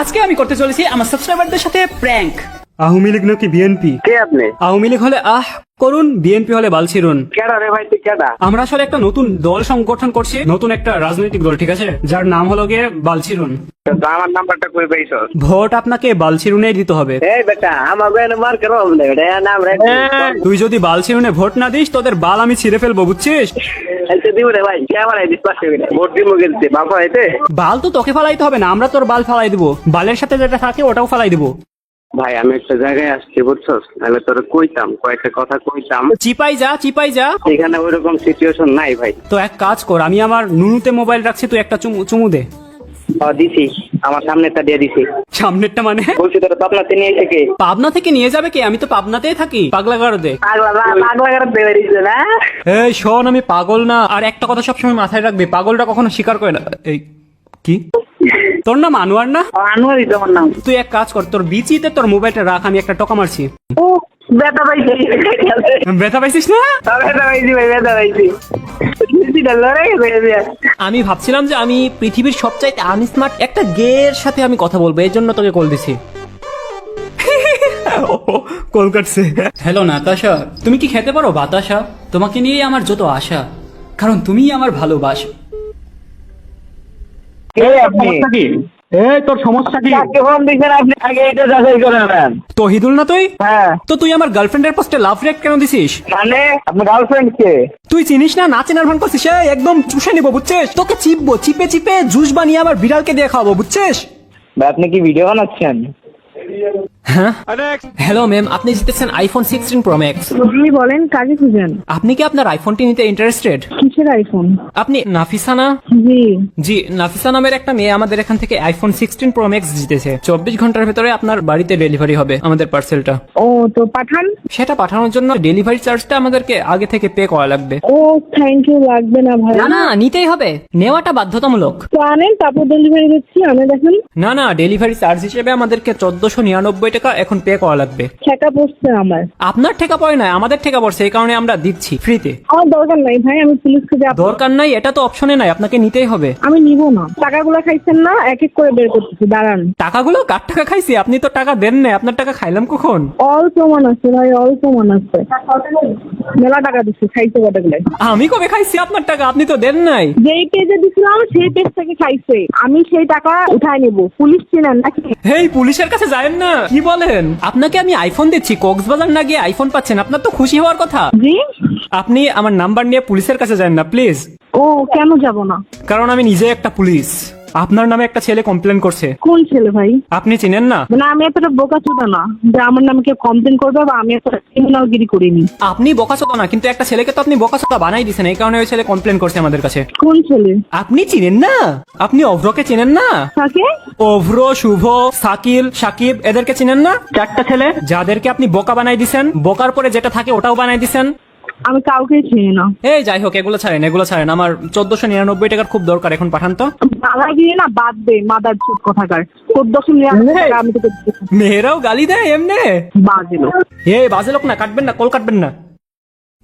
আজকে আমি করতে চলেছি আমার সাবস্ক্রাইবারদের সাথে প্র্যাঙ্ক। আওয়ামী লীগ নাকি বিএনপি? কে আপনি? আওয়ামী লীগ হলে করুন, বিএনপি হলে বালছিরুন। কেডা রে ভাই, তুই কেডা? আমরা আসলে একটা নতুন দল সংগঠন করছি, নতুন একটা রাজনৈতিক দল, ঠিক আছে, যার নাম হলো গিয়ে বালছিরুন। তো আমার নাম্বারটা কই পাইছস? ভোট আপনাকে বালছিরুনেই দিতে হবে। এই বেটা, আমার গায়ে মার কেন বলে বেটা, নাম রে। তুই যদি বালছিরুনে ভোট না দিস, তোদের বাল আমি ছিঁড়ে ফেলবো, বুঝছিস? আচ্ছা দিব রে ভাই, কে আমার দিস পাশে গেলে ভোট দিব গেলতে বাবা হইতে। বাল তো তোকে ফালাইতে হবে না, আমরা তোর বাল ফালাই দিব, বালের সাথে যেটা থাকে ওটাও ফালাই দিব। ভাই আমি একটা জায়গায় আসছি বুঝছস, তাহলে তোরে কইতাম, কয়েকটা কথা কইতাম। চিপাই যা। এখানে ওইরকম সিচুয়েশন নাই ভাই। তো এক কাজ কর, আমি আমার নুনুতে মোবাইল রাখছি, তুই একটা চুমু দে। দিছি, আমার সামনেটা দিয়ে দিছি। সামনেরটা মানে? বলছি তোরা পাবনাতে নিয়ে এসে কে? পাবনা থেকে নিয়ে যাবে কে? আমি তো পাবনাতেই থাকি, পাগলা গারদে। পাগলা করে দেবে দিছে না। এই শোন, আমি পাগল না, আর একটা কথা সবসময় মাথায় রাখবি, পাগলটা কখনো স্বীকার করে না। এই কি তোর নাম আনোয়ার না? আনোয়ারই তোমার নাম। তুই এক কাজ কর, তোর বিচিতে তোর মোবাইলটা রাখ, আমি একটা টকা মারছি। ও বেটা পাইছি। ব্যথা পাইছিস না? বেটা পাইছি ভাই, বেটা পাইছি। আমি ভাবছিলাম যে আমি পৃথিবীর সবচাইতে আনস্মার্ট একটা গের সাথে আমি কথা বলবো, এই জন্য তোকে কল দিছি। কল কাটছে। হ্যালো নাতাশা, তুমি কি খেতে পারো বাতাসা? তোমাকে নিয়েই আমার যত আশা, কারণ তুমিই আমার ভালোবাসা। তোর সমস্যা কি? তহিদুল না তুই? হ্যাঁ। তো তুই আমার গার্লফ্রেন্ডের পোস্টে লাভ রিঅ্যাক্ট কেন দিছিস? মানে আপনার গার্লফ্রেন্ড কে? তুই চিনিস না, না চেনার ভান করছিস, একদম চুষে নিবো, বুঝছিস? তোকে চিপে জুস বানিয়ে আমার বিড়ালকে দিয়ে খাওয়াবো, বুঝছিস? আপনি কি ভিডিও বানাচ্ছেন? হ্যাঁ। হ্যালো ম্যাম, আপনি জিতেছেন আইফোন 16 প্রো ম্যাক্স। জি বলেন, কাজে খুঁজেন। আপনি কি আপনার আইফোনটি নিতে ইন্টারেস্টেড? কিসের আইফোন? আপনি নাফিসা না? জি। জি, নাফিসা নামের একটা মেয়ে আমাদের এখান থেকে আইফোন 16 প্রো ম্যাক্স জিতেছে। 24 ঘন্টার ভেতরে আপনার বাড়িতে ডেলিভারি হবে আমাদের পার্সেলটা। ও তো পাঠান। সেটা পাঠানোর জন্য ডেলিভারি চার্জটা আমাদেরকে আগে থেকে পে করা লাগবে। ও থ্যাংক ইউ, লাগবে না ভাই। না, নিতেই হবে, নেওয়াটা বাধ্যতামূলক। তো আনেন, তারপর ডেলিভারি দিচ্ছি, আমি দেখেন। না, ডেলিভারি চার্জ হিসেবে আমাদেরকে 1499 টাকা এখন পে করা লাগবে। ঠেকা পড়ছে আমার। আপনার টাকা পড়ে না, আমাদের টাকা পড়ছে, এই কারণে আমরা দিচ্ছি ফ্রিতে। আমার দরকার নাই ভাই, আমি পুলিশকে যাব। দরকার নাই, এটা তো অপশনে নাই, আপনাকে নিতেই হবে। আমি নিব না। টাকাগুলো খাইছেন না, এক এক করে বের করতেছি, দাঁড়ান। টাকাগুলো কার টাকা খাইছি? আপনি তো টাকা দেন না, আপনার টাকা খাইলাম কখন? অল্প মান আছে ভাই, অল্প মান আছে। মেলা টাকা দিচ্ছি, খাইছে কটাগুলো। আমি কবে খাইছি আপনার টাকা? আপনি তো দেন নাই। যেই পেজে দিছিলাম সেই পেজ থেকে খাইছে, আমি সেই টাকা উঠাই নেব। পুলিশ চিনেন নাকি? হেই, পুলিশের কাছে যায়েন না। কি বলেন? আপনাকে আমি আইফোন দিচ্ছি, কক্সবাজার না গিয়ে আইফোন পাচ্ছেন, আপনার তো খুশি হওয়ার কথা। জি। আপনি আমার নাম্বার নিয়ে পুলিশের কাছে যান না প্লিজ। ও কেন যাব না? কারণ আমি নিজে একটা পুলিশ। আপনার নামে একটা ছেলে কমপ্লেন করছে। কোন ছেলে ভাই? আপনি চিনেন না? মানে আমি এতটা বোকাচোদা না যে আমার নামে কেউ কমপ্লেন করবে, বা আমি এতটা ক্রিমিনালগিরি করিনি। আপনি বোকাচোদা না, কিন্তু একটা ছেলেকে তো আপনি বোকাচোদা বানাই দিয়েছেন, এই কারণে ওই ছেলে কমপ্লেন করছে আমাদের কাছে। কোন ছেলে? আপনি চিনেন না? আপনি অভ্রকে চিনেন না? তাকে? অভ্র, শুভ, সাকিল, সাকিব, এদেরকে চিনেন না? চারটা ছেলে যাদেরকে আপনি বোকা বানাই দিছেন, বোকার পরে যেটা থাকে ওটাও বানাই দিছেন। আমি কাউকে চিনি না। এই যাই হোক, এগুলো ছাড়েন, আমার 1499 টাকার খুব দরকার, এখন পাঠান তো। দাদাগিরি না, বাদ দে, মাদার চোদ কথাকার। 1499 টাকা আমি তোকে দিচ্ছি। মেয়েরাও গালি দেয় এমনে? বাজে লোক। এই বাজে লোক না, কাটবেন না, কল কাটবেন না।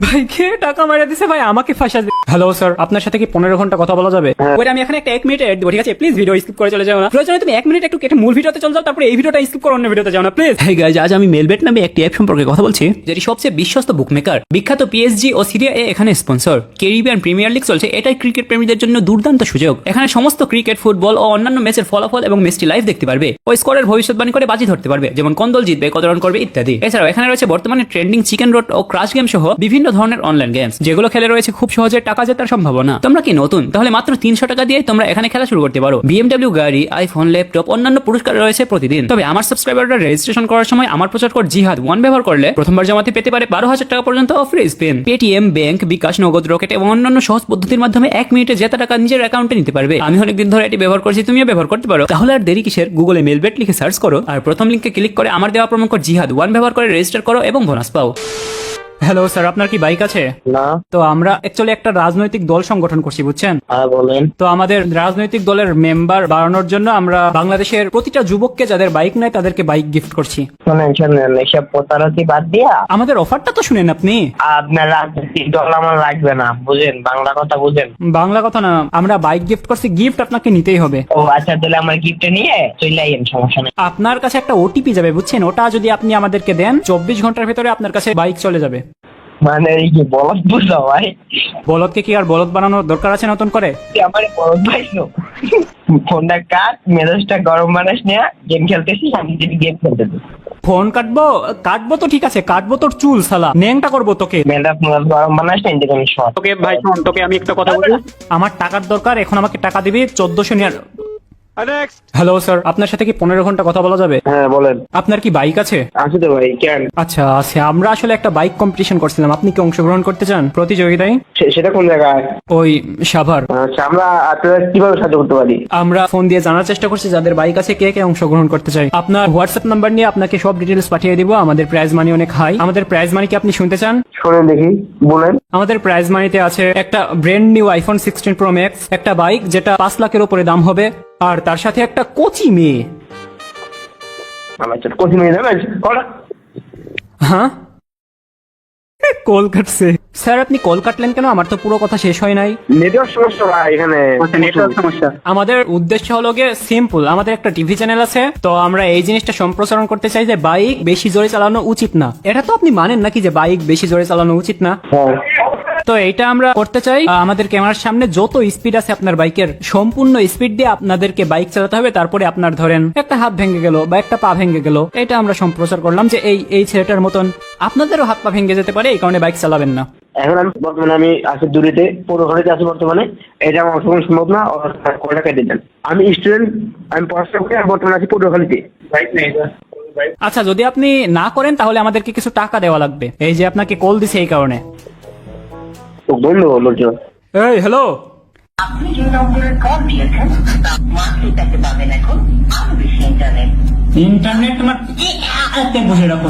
ভাই কে টাকা মারা দিছে ভাই, আমাকে ফাঁসা। হ্যালো স্যার, আপনার সাথে কি 15 ঘন্টা কথা বলা যাবে? ওই আমি এখানে একটা 1 মিনিট এড দেবো, ঠিক আছে? প্লিজ ভিডিও স্কিপ করে চলে যাও না। প্রয়োজনে তুমি 1 মিনিট একটু কেটে মূল ভিডিওতে চলে যাও, তারপরে এই ভিডিওটা স্কিপ করে অন্য ভিডিওতে যাও না প্লিজ। হেই গাইস, আজ আমি মেলবেট নামে একটি অ্যাপ সম্পর্কে কথা বলছি, যেটি সবচেয়ে বিশ্বস্ত বুকমেকার। বিখ্যাত পিএসজি ও সিরিয়া এ এখানে স্পন্সর। ক্যারিবিয়ান প্রিমিয়ার লিগ চলছে, এটাই ক্রিকেট প্রেমীদের জন্য দুর্দান্ত সুযোগ। এখানে সমস্ত ক্রিকেট, ফুটবল ও অন্যান্য ম্যাচের ফলাফল এবং ম্যাচটি লাইভ দেখতে পারবে। ওই স্কোরের ভবিষ্যৎবাণী করে বাজি ধরতে পারবে, যেমন কোন দল জিতবে, কত রান করবে ইত্যাদি। এছাড়াও এখানে রয়েছে বর্তমানে ট্রেন্ডিং চিকেন রোড ও ক্রাশ গেম সহ বিভিন্ন ধরনের অনলাইন গেমস, যেগুলো খেলে রয়েছে খুব সহজে টাকা জেতার সম্ভাবনা। তোমরা কি নতুন? তাহলে মাত্র 300 টাকা দিয়ে তোমরা এখানে খেলা শুরু করতে পারো। BMW গাড়ি, আইফোন, ল্যাপটপ, অন্যান্য পুরস্কার রয়েছে প্রতিদিন। তবে আমার সাবস্ক্রাইবাররা রেজিস্ট্রেশন করার সময় আমার প্রচার কোড জিহাদ 1 ব্যবহার করলে প্রথমবার জমাতে পেতে পারে 12,000 টাকা পর্যন্ত ফ্রি স্পিন। পেটিএম, ব্যাংক, বিকাশ, নগদ, রকেট এবং অন্যান্য সহজ পদ্ধতির মাধ্যমে 1 মিনিটে জেতা টাকা নিজের অ্যাকাউন্টে নিতে পারবে। আমি অনেকদিন ধরে এটি ব্যবহার করছি, তুমিও ব্যবহার করতে পারো। তাহলে আর দেরি কিসের? গুগলে মেলবেট লিখে সার্চ করো আর প্রথম লিংকে ক্লিক করে আমার দেওয়া প্রোমো কোড জিহাদ 1 ব্যবহার করে রেজিস্টার করো এবং বোনাস পাও। হ্যালো স্যার, আপনার কি বাইক আছে? না। তো আমরা অ্যাকচুয়ালি একটা রাজনৈতিক দল সংগঠন করছি, বুঝছেন? হ্যাঁ বলেন। তো আমাদের রাজনৈতিক দলের মেম্বার বাড়ানোর জন্য আমরা বাংলাদেশের প্রতিটা যুবককে যাদের বাইক নাই তাদেরকে বাইক গিফট করছি। শোনেন এসব প্রতারতি বাদ দিয়া আমাদের অফারটা তো শুনেন আপনি। আপনার রাজনৈতিক দল আমার লাগবে না, বুঝেন? বাংলা কথা বুঝেন? বাংলা কথা না, আমরা বাইক গিফট করছি, গিফট আপনাকে নিতেই হবে। ও আচ্ছা, তাহলে আমার গিফট নিয়ে চলে আইয়েন, সমস্যা নেই। আপনার কাছে একটা ওটিপি যাবে, বুঝছেন? ওটা যদি আপনি আমাদেরকে দেন 24 ঘন্টার ভেতরে আপনার কাছে বাইক চলে যাবে। মানে এই কি বলদ বুঝো ভাই? বলদকে কি আর বলদ বানানোর দরকার আছে নতুন করে? আমার বলদ পাইছো? ফোনটা কাট, মেজাজটা গরম বানাস নিয়ে গেম খেলতেছি, আমি যদি গেম খেলতে দিই। ফোন কাটবো তো ঠিক আছে, কাটবো তোর চুল শালা, ন্যাংটা করবো তোকে। মেজাজ গরম বানাস না, এদিকে আমি শর্ট। তোকে ভাই শোন, তোকে আমি একটা কথা বলি, আমার টাকার দরকার, এখন আমাকে টাকা দিবি 1400 নিয়ে। হ্যালো স্যার, আপনার সাথে কি 15 ঘন্টা কথা বলা যাবে? হ্যাঁ বলেন। আপনার কি বাইক আছে? আছে তো ভাই, কেন? আচ্ছা আছে। আমরা আসলে একটা বাইক কম্পিটিশন করছিলাম, আপনি কি অংশগ্রহণ করতে চান প্রতিযোগিতায়? সেটা কোন জায়গায়? ওই সাভার। আচ্ছা, আমরা আপনারা কিভাবে সাহায্য করতে পারি? আমরা ফোন দিয়ে জানার চেষ্টা করছি যাদের বাইক আছে কে কে অংশগ্রহণ করতে চাই। আপনার হোয়াটসঅ্যাপ নাম্বার নিয়ে আপনাকে সব ডিটেলস পাঠিয়ে দিব। আমাদের প্রাইজ মানি অনেক হাই। আমাদের প্রাইজ মানি কি আপনি শুনতে চান? শোনেন দেখি, বলেন। আমাদের প্রাইজ মানিতে আছে একটা brand new iPhone 16 pro max, একটা বাইক যেটা 5 লাখের উপরে দাম হবে, আর তার সাথে একটা কোচি মেয়ে। আমার ছোট কোচিং নিয়ে যাবেন? হ্যাঁ, কল কাটছে। স্যার আপনি কল কাটলেন কেন? আমার তো পুরো কথা শেষ হয় নাই। নেটওয়ার্ক সমস্যা ভাই এখানে। নেটওয়ার্ক সমস্যা। আমাদের উদ্দেশ্য হলো গিয়ে সিম্পল, আমাদের একটা টিভি চ্যানেল আছে, তো আমরা এই জিনিসটা সম্প্রসারণ করতে চাই যে বাইক বেশি জোরে চালানো উচিত না। এটা তো আপনি মানেন নাকি যে বাইক বেশি জোরে চালানো উচিত না? হ্যাঁ। তো এইটা আমরা করতে চাই। আমাদের ক্যামেরার সামনে যত স্পিড আছে আপনার বাইকের সম্পূর্ণ স্পিড দিয়ে আপনাদেরকে বাইক চালাতে হবে, তারপরে আপনার ধরেন একটা হাত ভেঙে গেল বা একটা পা ভেঙে গেল, এটা আমরা সম্প্রচার করলাম যে এই ছেলেটার মতন আপনাদেরও হাত পা ভেঙে যেতে পারে, এই কারণে বাইক চালাবেন না। এখন আমি আছি দূরেতে, পৌরঘাটিতে আছি বর্তমানে। এটা আমার অংশগ্রহণ সম্ভব না, কয় টাকা দিতেন? আমি স্টুডেন্ট, আমি পড়াশোনা করি, আর বর্তমানে আছি পৌরঘাটিতে। বাইক নেই। আচ্ছা যদি আপনি না করেন তাহলে আমাদেরকে কিছু টাকা দেওয়া লাগবে, এই যে আপনাকে কল দিছে এই কারণে। বন্ধু বলছো? এই হ্যালো, আপনি যে নম্বরে কল দিয়েছেন তা মাত্র তাকে পাবেন এখন আরো বেশি ইন্টারনেট ইন্টারনেট তোমার বসে রাখো।